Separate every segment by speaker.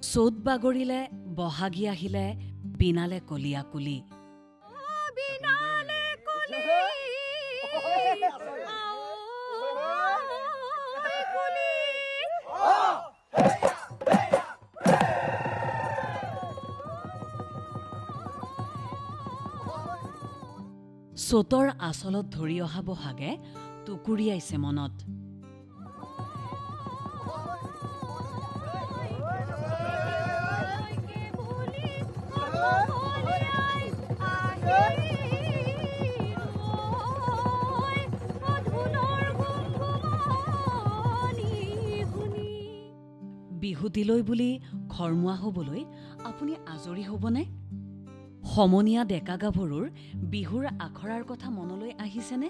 Speaker 1: চোত বাগৰিলে বহাগী আহিলে বিনালে কলিয়া কুলি চোতৰ আচলত ধৰি অহা বহাগে টুকুৰিয়াইছে মনত বিহুতিলৈ বুলি ঘৰমুৱা হ'বলৈ আপুনি আজৰি হ'বনে সমনীয়া ডেকা গাভৰুৰ বিহুৰ আখৰাৰ কথা মনলৈ আহিছেনে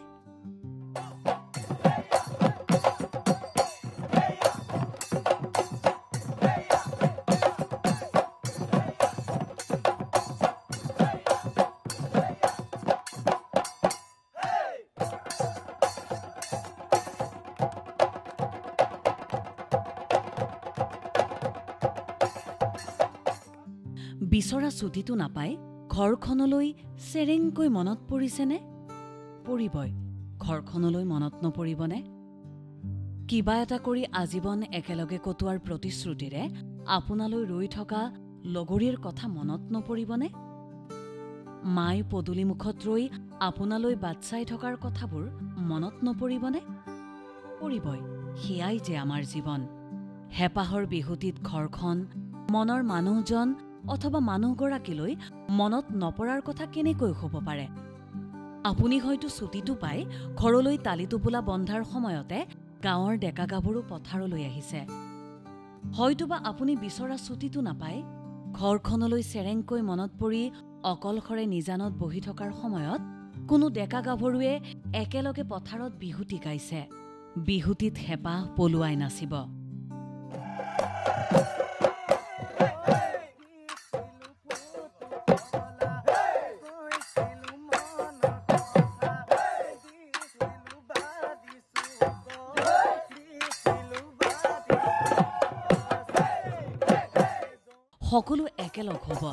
Speaker 1: বিচৰা ছুটিটো নাপাই ঘৰখনলৈ চেৰেংকৈ মনত পৰিছেনে পৰিবই ঘৰখনলৈ মনত নপৰিবনে কিবা এটা কৰি আজীৱন একেলগে কটোৱাৰ প্ৰতিশ্ৰুতিৰে আপোনালৈ ৰৈ থকা লগৰীৰ কথা মনত নপৰিবনে মাই পদূলি মুখত ৰৈ আপোনালৈ বাট চাই থকাৰ কথাবোৰ মনত নপৰিবনে পৰিবই সেয়াই যে আমাৰ জীৱন হেপাহৰ বিহুতিত ঘৰখন মনৰ মানুহজন অথবা মানুহগৰাকীলৈ মনত নপৰাৰ কথা কেনেকৈ হ'ব পাৰে আপুনি হয়তো ছুটিটো পাই ঘৰলৈ তালিটোপোলা বন্ধাৰ সময়তে গাঁৱৰ ডেকা গাভৰু পথাৰলৈ আহিছে হয়তোবা আপুনি বিচৰা ছুটিটো নাপায় ঘৰখনলৈ চেৰেংকৈ মনত পৰি অকলশৰে নিজানত বহি থকাৰ সময়ত কোনো ডেকা গাভৰুৱে একেলগে পথাৰত বিহুতি গাইছে বিহুতিত হেপাহ পলুৱাই নাচিব সকলো একেলগ হ'ব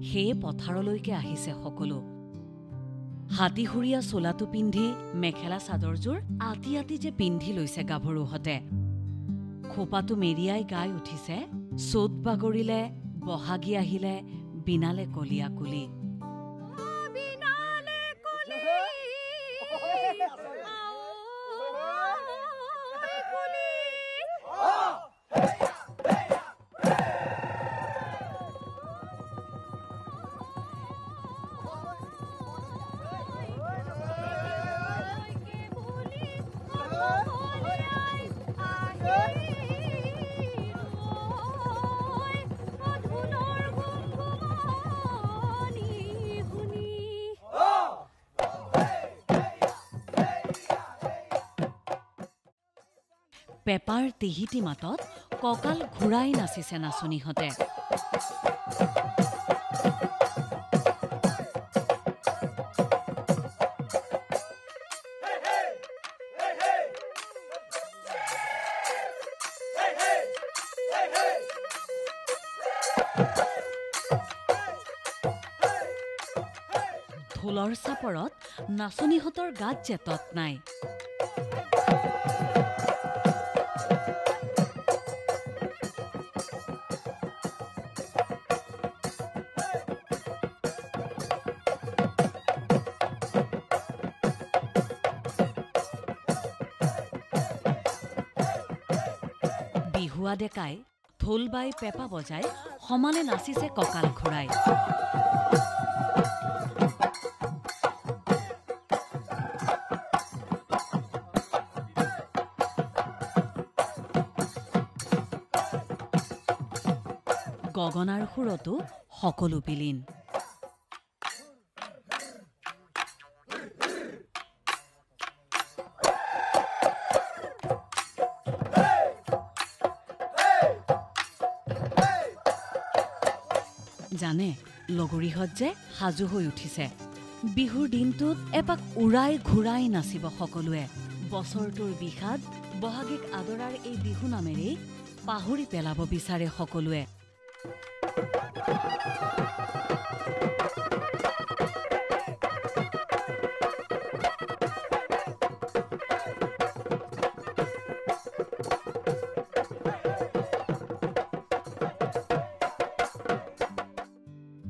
Speaker 1: সেয়ে পথাৰলৈকে আহিছে সকলো হাতীহুৰীয়া চোলাটো পিন্ধি মেখেলা চাদৰযোৰ আতি আতি যে পিন্ধি লৈছে গাভৰুহঁতে খোপাটো মেৰিয়াই গাই উঠিছে চোত বাগৰিলে বহাগী আহিলে বিনালে কলিয়া কুলি পেপাৰ তিহিতি মাতত কঁকাল ঘূৰাই নাচিছে নাচনীহঁতে ঢোলৰ চাপৰত নাচনীহঁতৰ গাত যে তত নাই বিহুৱা ডেকাই ঢোল বাই পেপা বজাই সমানে নাচিছে কঁকাল ঘূৰাই গগনাৰ সুৰতো সকলো বিলীন জানে লগৰীহঁত যে সাজু হৈ উঠিছে। বিহুৰ দিনটোত এপাক উৰাই ঘূৰাই নাচিব সকলোৱে। বছৰটোৰ বিষাদ বহাগীক আদৰাৰ এই বিহু নামেৰেই পাহৰি পেলাব বিচাৰে সকলোৱে।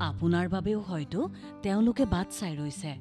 Speaker 1: আপোনাৰ বাবেও হয়তো তেওঁলোকে বাট চাই ৰৈছে।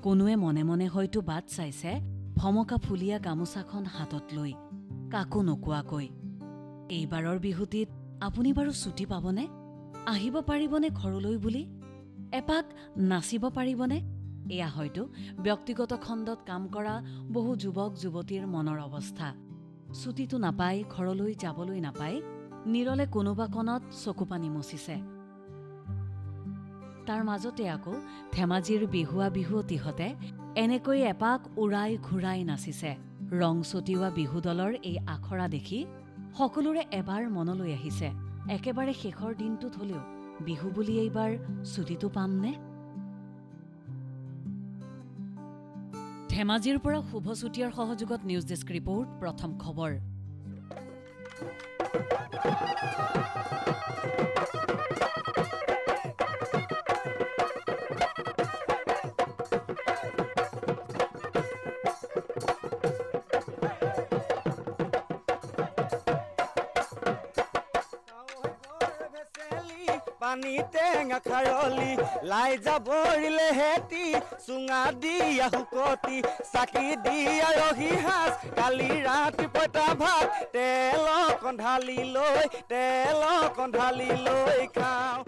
Speaker 1: কোনোৱে মনে মনে হয়তো বাট চাইছে ভমকা ফুলীয়া গামোচাখন হাতত লৈ, কাকো নোকোৱাকৈ। এইবাৰৰ বিহুটিত আপুনি বাৰু ছুটি পাবনে? আহিব পাৰিবনে ঘৰলৈ বুলি? এপাক নাচিব পাৰিবনে? এয়া হয়তো ব্যক্তিগত খণ্ডত কাম কৰা বহু যুৱক যুৱতীৰ মনৰ অৱস্থা। ছুটিটো নাপাই, ঘৰলৈ যাবলৈ নাপাই নিৰলে কোনোবা কণত চকুপানী মচিছে। তাৰ মাজতে আকৌ ধেমাজিৰ বিহুৱা বিহুৱতীহঁতে এনেকৈ এপাক উৰাই ঘূৰাই নাচিছে। ৰং ছটিওৱা বিহু দলৰ এই আখৰা দেখি সকলোৰে এবাৰ মনলৈ আহিছে, একেবাৰে শেষৰ দিনটোত হলেও বিহু বুলি এইবাৰ ছুটিটো পামনে? ধেমাজিৰ পৰা শুভ চুতীয়াৰ সহযোগত নিউজ ডেস্ক ৰিপৰ্ট, প্ৰথম খবৰ।
Speaker 2: পানী টেঙা খাৰলি লাই যাবৰিলে হেতি চুঙা দিয়া শুকতি চাকি দিয়া ৰহি সাজ কালি ৰাতি পইতা ভাত তেল কন্ধালি লৈ খাওঁ।